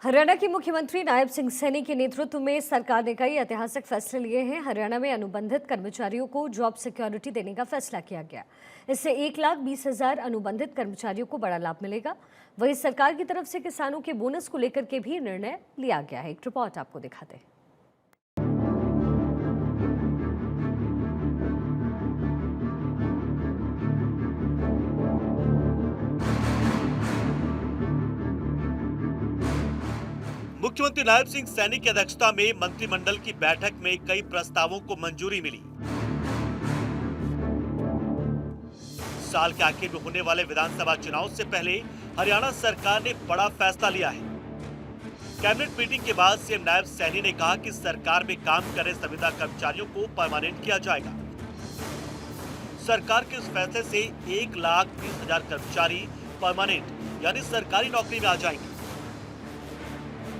हरियाणा के मुख्यमंत्री नायब सिंह सैनी के नेतृत्व में सरकार ने कई ऐतिहासिक फैसले लिए हैं। हरियाणा में अनुबंधित कर्मचारियों को जॉब सिक्योरिटी देने का फैसला किया गया। इससे 1,20,000 अनुबंधित कर्मचारियों को बड़ा लाभ मिलेगा। वहीं सरकार की तरफ से किसानों के बोनस को लेकर के भी निर्णय लिया गया है। एक रिपोर्ट आपको दिखाते हैं। मुख्यमंत्री नायब सिंह सैनी की अध्यक्षता में मंत्रिमंडल की बैठक में कई प्रस्तावों को मंजूरी मिली। साल के आखिर में होने वाले विधानसभा चुनाव से पहले हरियाणा सरकार ने बड़ा फैसला लिया है। कैबिनेट मीटिंग के बाद सीएम नायब सैनी ने कहा कि सरकार में काम कर रहे संविदा कर्मचारियों को परमानेंट किया जाएगा। सरकार के इस फैसले से 1,20,000 कर्मचारी परमानेंट यानी सरकारी नौकरी में आ जाएंगे।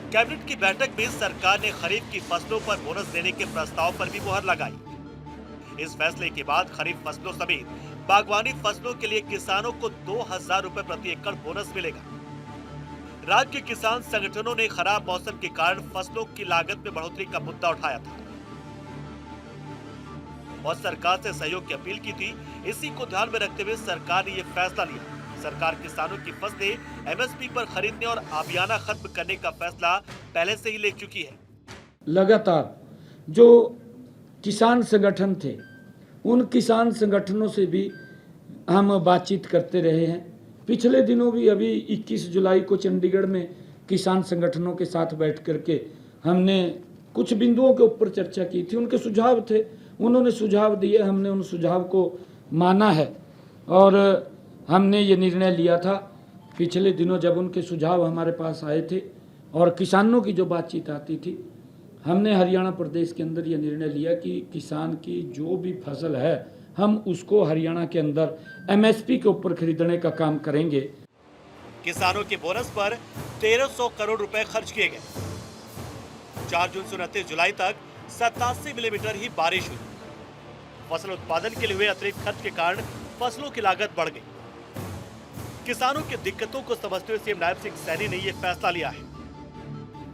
कैबिनेट की बैठक में सरकार ने खरीफ की फसलों पर बोनस देने के प्रस्ताव पर भी मुहर लगाई। इस फैसले के बाद खरीफ फसलों समेत बागवानी फसलों के लिए किसानों को 2,000 रुपए प्रति एकड़ बोनस मिलेगा। राज्य के किसान संगठनों ने खराब मौसम के कारण फसलों की लागत में बढ़ोतरी का मुद्दा उठाया था और सरकार से सहयोग की अपील की थी। इसी को ध्यान में रखते हुए सरकार ने यह फैसला लिया। सरकार किसानों की फसलें एमएसपी पर खरीदने और आबियाना खत्म करने का फैसला पहले से ही ले चुकी है। लगातार जो किसान संगठन थे उन किसान संगठनों से भी हम बातचीत करते रहे हैं। पिछले दिनों भी अभी 21 जुलाई को चंडीगढ़ में किसान संगठनों के साथ बैठ करके हमने कुछ बिंदुओं के ऊपर चर्चा की थी। उनके सुझाव थे, उन्होंने सुझाव दिए, हमने उन सुझाव को माना है और हमने ये निर्णय लिया था पिछले दिनों जब उनके सुझाव हमारे पास आए थे और किसानों की जो बातचीत आती थी। हमने हरियाणा प्रदेश के अंदर ये निर्णय लिया कि किसान की जो भी फसल है हम उसको हरियाणा के अंदर एमएसपी के ऊपर खरीदने का काम करेंगे। किसानों के बोनस पर 1,300 करोड़ रुपए खर्च किए गए। 4 जून से 29 जुलाई तक 87 मिलीमीटर ही बारिश हुई। फसल उत्पादन के लिए हुए अतिरिक्त खर्च के कारण फसलों की लागत बढ़ गई। किसानों की दिक्कतों को समझते हुए सीएम नायब सिंह सैनी ने यह फैसला लिया है।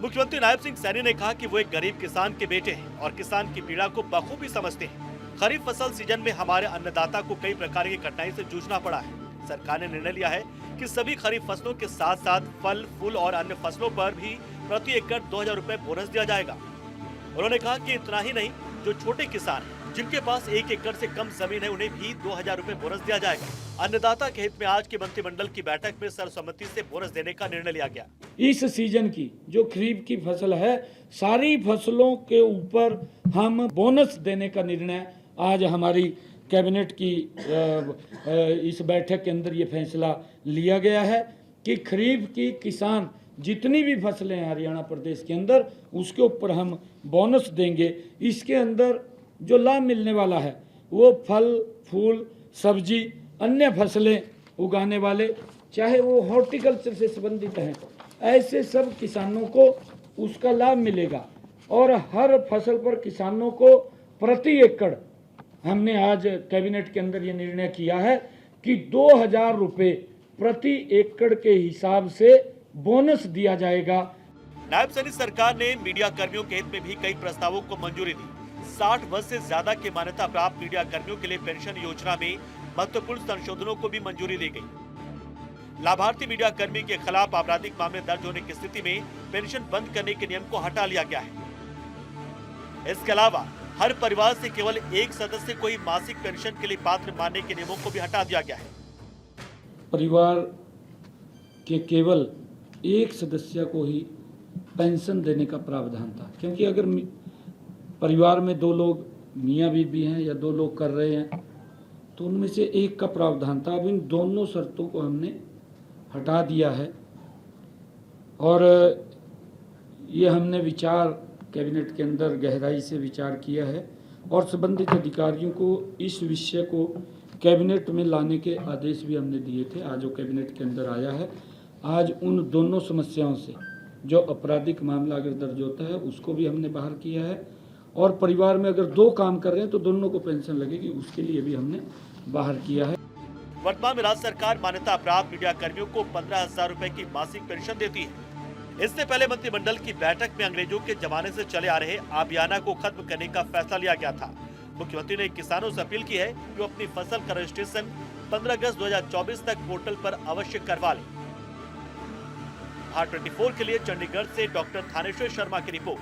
मुख्यमंत्री नायब सिंह सैनी ने कहा कि वो एक गरीब किसान के बेटे हैं और किसान की पीड़ा को बखूबी समझते हैं। खरीफ फसल सीजन में हमारे अन्नदाता को कई प्रकार की कठिनाई से जूझना पड़ा है। सरकार ने निर्णय लिया है कि सभी खरीफ फसलों के साथ साथ फल, फूल और अन्य फसलों पर भी प्रति एकड़ 2,000 रुपए बोनस दिया जाएगा। उन्होंने कहा कि इतना ही नहीं, जो छोटे किसान हैं जिनके पास 1 एकड़ से कम जमीन है उन्हें भी 2,000 रुपए बोनस दिया जाएगा। अन्नदाता के हित में आज की मंत्रिमंडल की बैठक में सर्वसम्मति से बोनस देने का निर्णय लिया गया। इस सीजन की जो खरीफ की फसल है सारी फसलों के ऊपर हम बोनस देने का निर्णय आज हमारी कैबिनेट की इस बैठक के अंदर ये फैसला लिया गया है कि खरीफ की किसान जितनी भी फसलें हैं हरियाणा प्रदेश के अंदर उसके ऊपर हम बोनस देंगे। इसके अंदर जो लाभ मिलने वाला है वो फल, फूल, सब्जी, अन्य फसलें उगाने वाले, चाहे वो हॉर्टिकल्चर से संबंधित हैं, ऐसे सब किसानों को उसका लाभ मिलेगा। और हर फसल पर किसानों को प्रति एकड़ हमने आज कैबिनेट के अंदर ये निर्णय किया है कि 2,000 रुपये प्रति एकड़ के हिसाब से बोनस दिया जाएगा। नायब सैनी सरकार ने मीडिया कर्मियों के हित में भी कई प्रस्तावों को मंजूरी दी। 60 वर्ष से ज्यादा की मान्यता प्राप्त मीडिया कर्मियों के लिए पेंशन योजना में महत्वपूर्ण संशोधनों को भी मंजूरी दी गई। लाभार्थी मीडिया कर्मी के खिलाफ आपराधिक मामले दर्ज होने की स्थिति में पेंशन बंद करने के नियम को हटा लिया गया है। इसके अलावा हर परिवार से केवल एक सदस्य को ही मासिक पेंशन के लिए पात्र मानने के नियमों को भी हटा दिया गया है। परिवार के केवल एक सदस्य को ही पेंशन देने का प्रावधान था, क्योंकि अगर परिवार में 2 लोग मियाँ बीबी हैं या 2 लोग कर रहे हैं तो उनमें से एक का प्रावधान था। अब इन दोनों शर्तों को हमने हटा दिया है और ये हमने विचार कैबिनेट के अंदर गहराई से विचार किया है और संबंधित अधिकारियों को इस विषय को कैबिनेट में लाने के आदेश भी हमने दिए थे। आज वो कैबिनेट के अंदर आया है। आज उन दोनों समस्याओं से जो आपराधिक मामला अगर दर्ज होता है उसको भी हमने बाहर किया है और परिवार में अगर 2 काम कर रहे हैं तो दोनों को पेंशन लगेगी, उसके लिए भी हमने बाहर किया है। वर्तमान में राज्य सरकार मान्यता प्राप्त मीडिया कर्मियों को 15,000 रुपए की मासिक पेंशन देती है। इससे पहले मंत्रिमंडल की बैठक में अंग्रेजों के जमाने से चले आ रहे आबियाना को खत्म करने का फैसला लिया गया था। मुख्यमंत्री ने किसानों से अपील की है कि वो अपनी फसल का रजिस्ट्रेशन 15 अगस्त 2024 तक पोर्टल पर अवश्य करवा लें। भारत 24 के लिए चंडीगढ़ से डॉक्टर थानेश्वर शर्मा की रिपोर्ट।